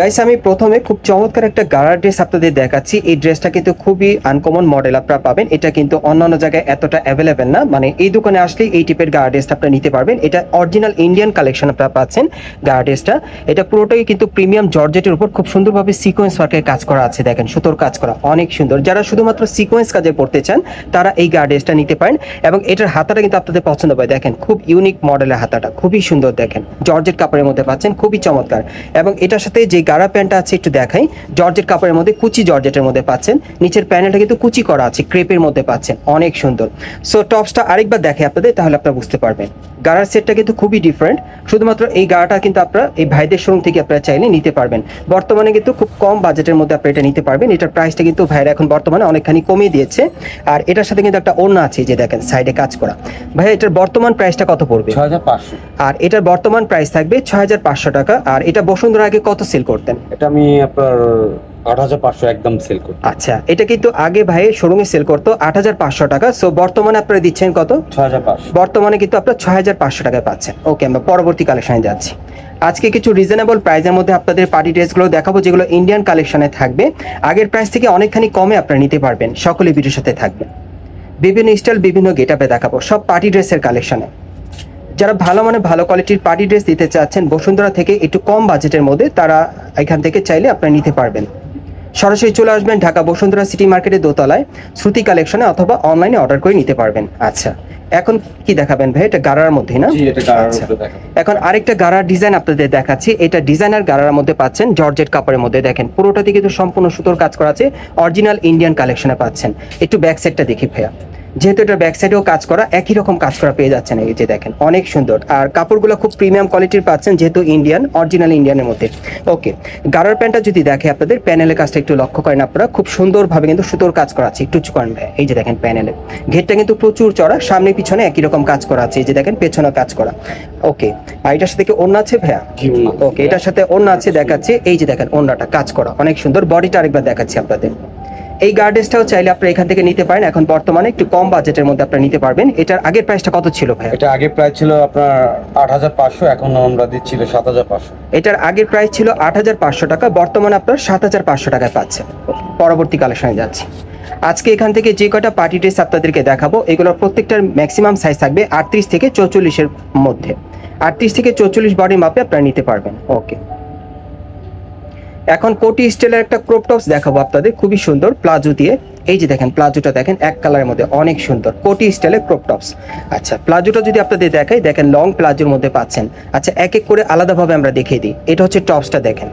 Guys আমি প্রথমে খুব চমৎকার একটা গাড়ার ড্রেস আপনাদের দেখাচ্ছি। এই ড্রেসটা কিন্তু খুবই আনকমন মডেল আপনারা পাবেন। এটা কিন্তু অন্যান্য জায়গায় এতটা অ্যাভেলেবেল না, মানে এই দোকানে আসলে এই টাইপের গাড়ার ড্রেসটা আপনারা নিতে পারবেন। এটা অরিজিনাল ইন্ডিয়ান কালেকশন আপনারা পাচ্ছেন গাড়ার ড্রেসটা। এটা পুরোটাই কিন্তু প্রিমিয়াম জর্জেটের উপর খুব সুন্দরভাবে সিকোয়েন্স ওয়ার্কের কাজ করা আছে, দেখেন সুতোর কাজ করা অনেক সুন্দর। যারা শুধুমাত্র সিকোয়েন্স কাজে পড়তে চান তারা এই গাড়ার ড্রেসটা নিতে পারেন। এবং এটার হাতাটা কিন্তু আপনাদের পছন্দ হয়, দেখেন খুব ইউনিক মডেলের হাতাটা, খুবই সুন্দর, দেখেন জর্জেট কাপড়ের মধ্যে পাচ্ছেন, খুবই চমৎকার। এবং এটার সাথে যে গাড়া প্যান্টটা আছে একটু দেখাই, জর্জেট কাপড়ের মধ্যে কুচি জর্জেটের মধ্যে পাচ্ছেন, নিচের প্যানেলটা কিন্তু কুচি করা আছে, ক্রেপের মধ্যে পাচ্ছেন, অনেক সুন্দর। সো টপসটা আরেকবার দেখে আপনাদের, তাহলে আপনারা বুঝতে পারবেন। গাড়ার সেটটা কিন্তু খুবই ডিফারেন্ট। শুধুমাত্র এই গাড়াটা কিন্তু আপনারা এই ভাইদের শোরুম থেকে আপনারা চাইলে নিতে পারবেন। বর্তমানে কিন্তু খুব কম বাজেটের মধ্যে আপনারা এটা নিতে পারবেন। এটার প্রাইসটা কিন্তু ভাইরা এখন বর্তমানে অনেকখানি কমিয়ে দিয়েছে। আর এটার সাথে কিন্তু একটা ওড়না আছে, যে দেখেন সাইডে কাজ করা। ভাইয়া এটার বর্তমান প্রাইসটা কত পড়বে? 6500। আর এটার বর্তমান প্রাইস থাকবে 6500 টাকা। আর এটা বসুন্ধরা আগে কত সেল করতেন? এটা আমি আপনার 8500 একদম সেল করি। আচ্ছা, এটা কিন্তু আগে ভাই শোরুমে সেল করতো 8500 টাকা। সো বর্তমানে আপনারা দিচ্ছেন কত? 6500। বর্তমানে কিন্তু আপনারা 6500 টাকায় পাচ্ছেন। ওকে, আমরা পরবর্তী কালেকশনে যাচ্ছি। আজকে কিছু রিজনেবল প্রাইসের মধ্যে আপনাদের পার্টি ড্রেসগুলো দেখাবো, যেগুলো ইন্ডিয়ান কালেকশনে থাকবে। আগের প্রাইস থেকে অনেকখানি কমে আপনারা নিতে পারবেন। সকলে ভিডিওর সাথে থাকবে। বিভিন্ন স্টাইল, বিভিন্ন গেটআপে দেখাবো, সব পার্টি ড্রেসের কালেকশনে। যারা ভালো মানে ভালো কোয়ালিটির পার্টি ড্রেস দিতে চাচ্ছেন বসুন্ধরা থেকে একটু কম বাজেটের মধ্যে, তারা এখান থেকে চাইলে আপনারা নিতে পারবেন। সরাসরি চলে আসবেন ঢাকা বসুন্ধরা সিটি মার্কেটের দোতলায় শ্রুতি কালেকশনে, অথবা অনলাইনে অর্ডার করে নিতে পারবেন। আচ্ছা, এখন কি দেখাবেন ভাই? এটা গাড়ার মধ্যে না? জি, এটা গাড়ার মধ্যে দেখাবো। এখন আরেকটা গাড়ার ডিজাইন আপনাদের দেখাচ্ছি। এটা ডিজাইনার গাড়ার মধ্যে পাচ্ছেন, জর্জেট কাপড়ের মধ্যে, দেখেন পুরোটাতে কিন্তু সম্পূর্ণ সুতোর কাজ করা আছে, অরিজিনাল ইন্ডিয়ান কালেকশনে পাচ্ছেন। একটু ব্যাক সাইডটা দেখি ভাইয়া, যেহেতু এটা ব্যাক সাইডেও কাজ করা, একই রকম কাজ করা পেয়ে যাচ্ছেন। এই যে দেখেন অনেক সুন্দর। আর কাপড়গুলো খুব প্রিমিয়াম কোয়ালিটির পাচ্ছেন, যেহেতু ইন্ডিয়ান, অরিজিনাল ইন্ডিয়ানের মধ্যে। ওকে, গাড়ার প্যান্টটা যদি দেখে আপনাদের, প্যানেলের কাজটা একটু লক্ষ্য করেন আপনারা, খুব সুন্দরভাবে কিন্তু সুতোর কাজ করা আছে। একটু উঁচু করেন ভাই, এই যে দেখেন প্যানেলে ঘেরটা কিন্তু প্রচুর চড়া, সামনে পিছনে একই রকম কাজ করা আছে, এই যে দেখেন পেছনে কাজ করা। ওকে, আর এটার সাথে কি ওড়না আছে ভাইয়া? ওকে, এটার সাথে ওড়না আছে, দেখাচ্ছে এই যে দেখেন ওড়নাটা কাজ করা অনেক সুন্দর। বডিটা আরেকবার দেখাচ্ছি আপনাদের। এই গার্ডেসটাও চাইলে আপনারা এখান থেকে নিতে পারেন। এখন বর্তমানে একটু কম বাজেটের মধ্যে আপনারা নিতে পারবেন। এটার আগের প্রাইসটা কত ছিল ভাই? এটা আগের প্রাইস ছিল আপনার 8500, এখন আমরা দিচ্ছি 7500। এটার আগের প্রাইস ছিল 8500 টাকা, বর্তমানে আপনারা 7500 টাকায় পাচ্ছেন। পরবর্তী কালেকশনে যাচ্ছি। আজকে এখান থেকে যে কয়টা পার্টি ড্রেস আপনাদেরকে দেখাবো, এগুলোর প্রত্যেকটার ম্যাক্সিমাম সাইজ থাকবে 38 থেকে 44 এর মধ্যে। 38 থেকে 44 বডির মাপে আপনারা নিতে পারবেন। ওকে, এখন কোটি স্টাইলের একটা ক্রপ টপস দেখাবো আপনাদের, খুবই সুন্দর প্লাজো দিয়ে। এই যে দেখেন প্লাজোটা, দেখেন এক কালারের মধ্যে অনেক সুন্দর, কোটি স্টাইলের ক্রপ টপস। আচ্ছা, প্লাজোটা যদি আপনাদের দেখাই, দেখেন লং প্লাজোর মধ্যে পাচ্ছেন। আচ্ছা, এক এক করে আলাদাভাবে আমরা দেখিয়ে দিই। এটা হচ্ছে টপসটা, দেখেন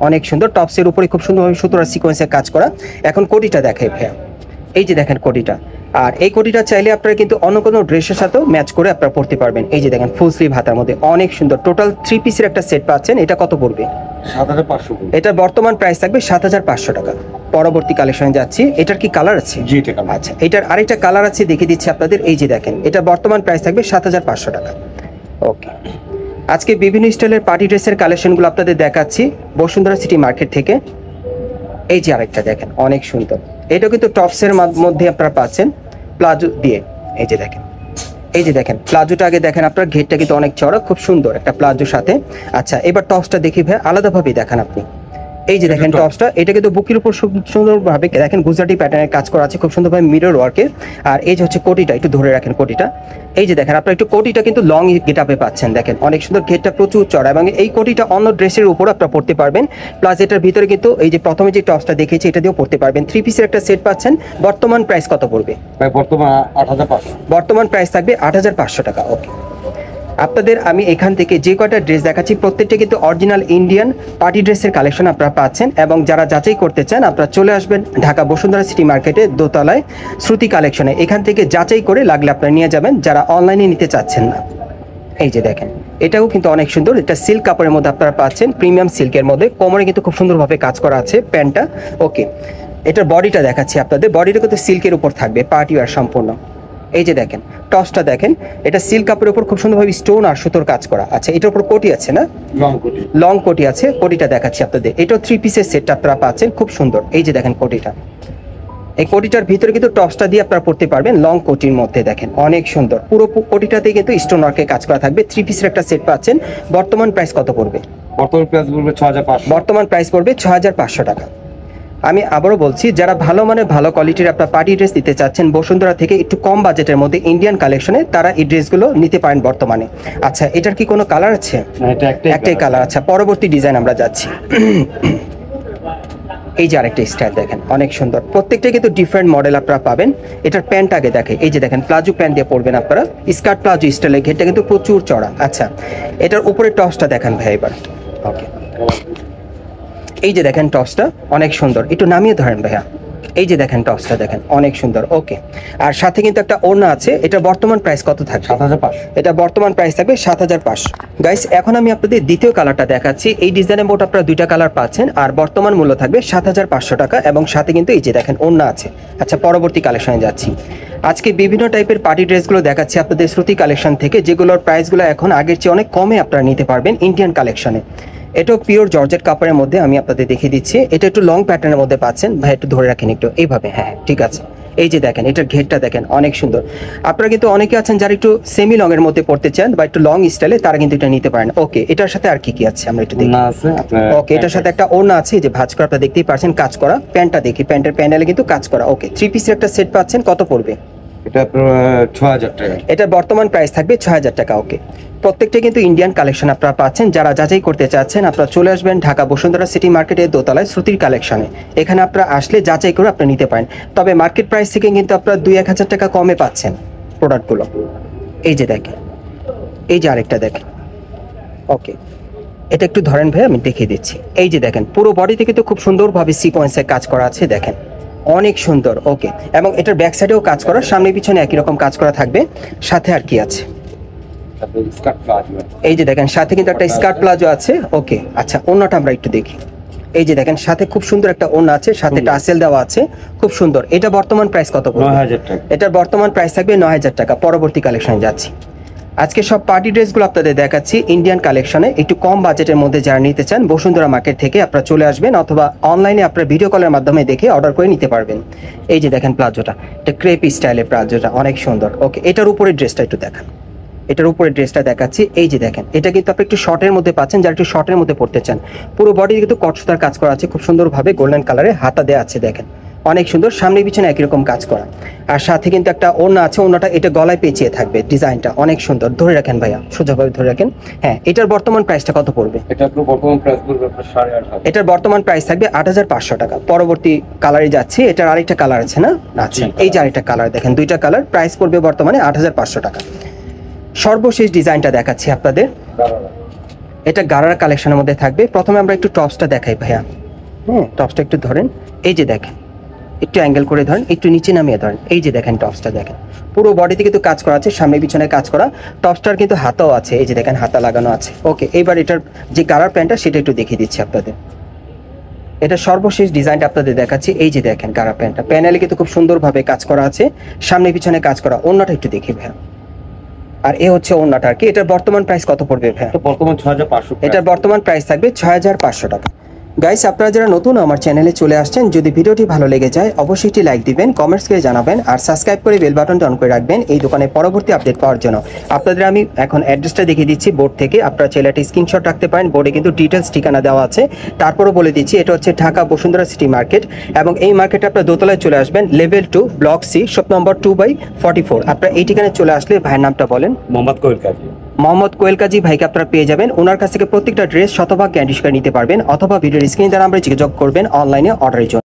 অনেক সুন্দর, টপসের উপরে খুব সুন্দরভাবে সুতোর সিকোয়েন্সের কাজ করা। এখন কোটিটা দেখাই ভাইয়া, এই যে দেখেন কোটিটা। আর এই কোটিটা চাইলে আপনারা কিন্তু অন্য কোনো ড্রেসের সাথেও ম্যাচ করে আপনারা পরতে পারবেন। এই যে দেখেন ফুল স্লিভ হাতার মধ্যে অনেক সুন্দর, টোটাল 3 পিসের একটা সেট পাচ্ছেন। এটা কত পড়বে? 7500। এটার বর্তমান প্রাইস থাকবে 7500 টাকা। পরবর্তী কালেকশনে যাচ্ছি। এটার কি কালার আছে? জি, এটা কালার। আচ্ছা, এটার আরেকটা কালার আছে, দেখিয়ে দিচ্ছি আপনাদের। এই যে দেখেন, এটার বর্তমান প্রাইস থাকবে 7500 টাকা। ওকে, আজকে বিভিন্ন স্টাইলের পার্টি ড্রেসের কালেকশনগুলো আপনাদের দেখাচ্ছি বসুন্ধরা সিটি মার্কেট থেকে। এই যে আরেকটা দেখেন অনেক সুন্দর, এটা কিন্তু টপসের মধ্যে আপনারা পাচ্ছেন প্লাজো দিয়ে। এই যে দেখেন, এই যে দেখেন প্লাজোটা আগে দেখেন আপনার, ঘেরটা কিন্তু অনেক চড়া, খুব সুন্দর একটা প্লাজোর সাথে। আচ্ছা, এবার টপসটা দেখি ভাই, আলাদাভাবেই দেখান আপনি। এই যে দেখেন টপসটা, এটা কিন্তু বুকের উপর সুন্দরভাবে দেখেন গুজরাটি প্যাটার্নের কাজ করা আছে, খুব সুন্দরভাবে মিরর ওয়ার্কের। আর এই যে হচ্ছে কোটিটা, একটু ধরে রাখেন কোটিটা। এই যে দেখেন আপনার একটু কোটিটা কিন্তু লং গেটআপে পাচ্ছেন, দেখেন অনেক সুন্দর, ঘেরটা প্রচুর চড়া, এবং এই কোটিটা অন্য ড্রেসের উপর আপনারা পড়তে পারবেন। প্লাস এটার ভিতরে কিন্তু এই যে প্রথমে যে টপসটা দেখেছি, এটা দিয়েও পড়তে পারবেন। 3 পিসের একটা সেট পাচ্ছেন। বর্তমান প্রাইস কত পড়বে? বর্তমান 8500। বর্তমান প্রাইস থাকবে 8500 টাকা। ওকে, আপনাদের আমি এখান থেকে যে কয়টা ড্রেস দেখাচ্ছি, প্রত্যেকটা কিন্তু অরিজিনাল ইন্ডিয়ান পার্টি ড্রেসের কালেকশন আপনারা পাচ্ছেন। এবং যারা যাচাই করতে চান, আপনারা চলে আসবেন ঢাকা বসুন্ধরা সিটি মার্কেটে দোতলায় শ্রুতি কালেকশনে। এখান থেকে যাচাই করে লাগলে আপনারা নিয়ে যাবেন, যারা অনলাইনে নিতে চাচ্ছেন না। এই যে দেখেন, এটাও কিন্তু অনেক সুন্দর, এটা সিল্ক কাপড়ের মধ্যে আপনারা পাচ্ছেন, প্রিমিয়াম সিল্কের মধ্যে। কোমরে কিন্তু খুব সুন্দরভাবে কাজ করা আছে প্যান্টটা। ওকে, এটার বডিটা দেখাচ্ছি আপনাদের। বডিটা কিন্তু সিল্কের উপর থাকবে, পার্টি ওয়্যার সম্পূর্ণ। এই যে দেখেন টপসটা, দেখেন এটা সিল্ক কাপড়ের উপর খুব সুন্দরভাবে স্টোন আর সুতোর কাজ করা। আচ্ছা, এটার উপর কোটি আছে না? লং কোটি। লং কোটি আছে, কোটিটা দেখাচ্ছি আপনাদের। এটাও 3 পিসের সেটটা আপনারা পাচ্ছেন, খুব সুন্দর। এই যে দেখেন কোটিটা, এই কোটিটার ভিতরে কিন্তু টপসটা দিয়ে আপনারা পড়তে পারবেন লং কোটির মধ্যে। দেখেন অনেক সুন্দর, পুরো কোটিটাতে কিন্তু স্টোন ওয়ার্কে কাজ করা থাকবে। 3 পিসের একটা সেট পাচ্ছেন। বর্তমান প্রাইস কত পড়বে? বর্তমান প্রাইস পড়বে 6500। বর্তমান প্রাইস পড়বে 6500 টাকা। আমি আবারও বলছি, যারা ভালো মানের ভালো কোয়ালিটির আপনার পার্টি ড্রেস নিতে চাচ্ছেন বসুন্ধরা থেকে একটু কম বাজেটের মধ্যে ইন্ডিয়ান কালেকশনে, তারা এই ড্রেসগুলো নিতে পারেন বর্তমানে। আচ্ছা, এটার কি কোনো কালার আছে? এটা একটাই কালার। আচ্ছা, পরবর্তী ডিজাইন আমরা যাচ্ছি। এই যে আরেকটা স্টাইল দেখেন, অনেক সুন্দর। প্রত্যেকটা কিন্তু ডিফারেন্ট মডেল আপনারা পাবেন। এটার প্যান্ট আগে দেখে, এই যে দেখেন প্লাজো প্যান্ট দিয়ে পরবেন আপনারা, স্কার্ট প্লাজো স্টাইলে। ঘেরটা কিন্তু প্রচুর চড়া। আচ্ছা, এটার উপরে টপসটা দেখেন ভাই এবার। ওকে, এই যে দেখেন টপসটা অনেক সুন্দর, একটু নামিয়ে ধরেন ভাইয়া। এই যে দেখেন টপসটা দেখেন অনেক সুন্দর। ওকে, আর সাথে কিন্তু একটা ওড়না আছে। এটা বর্তমান প্রাইস কত থাকবে? 7500। এটা বর্তমান প্রাইস থাকবে 7500। গাইস, এখন আমি আপনাদের দ্বিতীয় কালারটা দেখাচ্ছি। এই ডিজাইনে মোট আপনারা দুইটা কালার পাচ্ছেন, আর বর্তমান মূল্য থাকবে 7500 টাকা, এবং সাথে কিন্তু এই যে দেখেন ওড়না আছে। আচ্ছা, পরবর্তী কালেকশনে যাচ্ছি। আজকে বিভিন্ন টাইপের পার্টি ড্রেসগুলো দেখাচ্ছি আপনাদের শ্রুতি কালেকশন থেকে, যেগুলোর প্রাইসগুলো এখন আগের চেয়ে অনেক কমে আপনারা নিতে পারবেন ইন্ডিয়ান কালেকশনে। এটাও পিওর জর্জেট কাপড়ের মধ্যে আমি আপনাদের দেখিয়ে দিচ্ছি। এটা একটু লং প্যাটার্নের মধ্যে পাচ্ছেন ভাই, একটু ধরে রাখেন একটু এইভাবে। হ্যাঁ, ঠিক আছে। এই যে দেখেন এটার ঘেরটা দেখেন অনেক সুন্দর। আপনারা কিন্তু অনেকে আছেন যারা একটু সেমি লং এর মধ্যে পড়তে চান বা একটু লং স্টাইলে, তারা কিন্তু এটা নিতে পারেন। ওকে, এটার সাথে আর কি কি আছে আমরা একটু দেখি। না আছে আপনার। ওকে, এটার সাথে একটা ওড়না আছে, এই যে ভাঁজ করা, আপনারা দেখতেই পাচ্ছেন কাজ করা। প্যান্টটা দেখি, প্যান্টের প্যানেলে কিন্তু কাজ করা। ওকে, 3 পিসের একটা সেট পাচ্ছেন। কত পড়বে? এটা আপনার 6000 টাকা। এটা বর্তমান প্রাইস থাকবে 6000 টাকা। ওকে, প্রত্যেকটা কিন্তু ইন্ডিয়ান কালেকশন আপনারা পাচ্ছেন। যারা যাচাই করতে চাচ্ছেন আপনারা চলে আসবেন ঢাকা বসুন্ধরা সিটি মার্কেটের দোতলায় শ্রুতির কালেকশনে। এখানে আপনারা আসলে যাচাই করে আপনারা নিতে পারেন। তবে মার্কেট প্রাইস থেকে কিন্তু আপনারা 2-1000 টাকা কমে পাচ্ছেন প্রোডাক্টগুলো। এই যে দেখেন, এই যে আরেকটা দেখেন। ওকে, এটা একটু ধরেন ভাই, আমি দেখিয়ে দিচ্ছি। এই যে দেখেন পুরো বডিতে কিন্তু খুব সুন্দরভাবে সিকোয়েন্সে কাজ করা আছে। দেখেন অনেক সুন্দর। ওকে, এবং এটার ব্যাক সাইডেও কাজ করা, সামনে পিছনে একই রকম কাজ করা থাকবে। সাথে আর কি আছে? তারপরে স্কার্ট প্লাজো। এই যে দেখেন সাথে কিন্তু একটা স্কার্ট প্লাজো আছে। ওকে, আচ্ছা, ওড়নাটা আমরা একটু দেখি। এই যে দেখেন সাথে খুব সুন্দর একটা ওড়না আছে, সাথে টাসেল দেওয়া আছে, খুব সুন্দর। এটা বর্তমান প্রাইস কত পড়বে? 9000 টাকা। এটার বর্তমান প্রাইস থাকবে 9000 টাকা। পরবর্তী কালেকশনে যাচ্ছি। আজকে সব পার্টি ড্রেসগুলো আপনাদের দেখাচ্ছি ইন্ডিয়ান কালেকশনে। একটু কম বাজেটের মধ্যে যারা নিতে চান বসুন্ধরা মার্কেট থেকে আপনারা চলে আসবেন, অথবা অনলাইনে আপনারা ভিডিও কলের মাধ্যমে দেখে অর্ডার করে নিতে পারবেন। এই যে দেখেন প্লাজোটা, এটা ক্রেপি স্টাইলের প্লাজোটা অনেক সুন্দর। ওকে, এটার উপরে ড্রেসটা একটু দেখান। এটার উপরে ড্রেসটা দেখাচ্ছি। এই যে দেখেন এটা কিন্তু আপনি একটু শর্টের মধ্যে পাচ্ছেন, যারা একটু শর্টের মধ্যে পড়তে চান। পুরো বডি কিন্তু কটসুতার কাজ করা আছে, খুব সুন্দরভাবে গোল্ডেন কালারে হাতা দেওয়া আছে। দেখেন অনেক সুন্দর, সামনে পিছনে একই রকম কাজ করা। আর সাথে কিন্তু একটা ওড়না আছে, ওড়নাটা এটা গলায় পেঁচিয়ে থাকবে। ডিজাইনটা অনেক সুন্দর। ধরে রাখেন ভাইয়া, সোজাভাবে ধরে রাখেন। হ্যাঁ, এটার বর্তমান প্রাইসটা কত পড়বে? এটা আপনার বর্তমান প্রাইস পড়বে আপনার 8500। এটার বর্তমান প্রাইস থাকবে 8500 টাকা। পরবর্তী কালারে যাচ্ছি। এটার আরেকটা কালার আছে না? আচ্ছা, এই যে আরেকটা কালার দেখেন, দুইটা কালার। প্রাইস পড়বে বর্তমানে 8500 টাকা। সর্বশেষ ডিজাইনটা দেখাচ্ছি আপনাদের। এটা গারার কালেকশনের মধ্যে থাকবে। প্রথমে আমরা একটু টপসটা দেখাই ভাইয়া। টপসটা একটু ধরেন। এই যে দেখেন, একটু অ্যাঙ্গেল করে ধরেন, একটু নিচে নামিয়ে ধরেন। এই যে দেখেন টপসটা দেখেন, পুরো বডিতে কিন্তু কাজ করা আছে, সামনে পিছনে কাজ করা। টপসটার কিন্তু হাতাও আছে, এই যে দেখেন হাতা লাগানো আছে। ওকে, এইবার এটার যে গারার প্যান্টটা সেটা একটু দেখিয়ে দিচ্ছি আপনাদের। এটা সর্বশেষ ডিজাইনটা আপনাদের দেখাচ্ছি। এই যে দেখেন গারা প্যান্টটা, প্যানেলে কিন্তু খুব সুন্দরভাবে কাজ করা আছে, সামনে পিছনে কাজ করা। ওড়নাটা একটু দেখি ভাইয়া। আর এ হচ্ছে ওড়নাটা আর কি। এটার বর্তমান প্রাইস কত পড়বে ভাইয়া? এটা বর্তমান 6500। এটার বর্তমান প্রাইস থাকবে 6500 টাকা। গাইস, আপনারা যারা নতুন আমার চ্যানেলে চলে আসছেন, যদি ভিডিওটি ভালো লেগে যায় অবশ্যই একটি লাইক দিবেন, কমেন্টস করে জানাবেন, আর সাবস্ক্রাইব করে বেল বাটনটা অন করে রাখবেন এই দোকানের পরবর্তী আপডেট পাওয়ার জন্য। আপনাদের আমি এখন অ্যাড্রেসটা দেখিয়ে দিচ্ছি বোর্ড থেকে। আপনারা চাইলে একটা স্ক্রিনশট রাখতে পারেন, বোর্ডে কিন্তু ডিটেলস ঠিকানা দেওয়া আছে। তারপরও বলে দিচ্ছি, এটা হচ্ছে ঢাকা বসুন্ধরা সিটি মার্কেট, এবং এই মার্কেটে আপনারা দোতলায় চলে আসবেন, level 2, block C, shop number 2/44। আপনারা এই ঠিকানায় চলে আসলে ভাইয়ের নামটা বলেন। মোহাম্মদ কোয়েল কাজী। মোহাম্মদ কোয়েল কাজী ভাইকে আপনারা পেয়ে যাবেন। ওনার কাছ থেকে প্রত্যেকটা ড্রেস শতভাগ গ্যারান্টি সহকারে নিতে পারবেন, অথবা ভিডিওর স্ক্রিনে দ্বারা আমরা যোগাযোগ করবেন অনলাইনে অর্ডারের জন্য।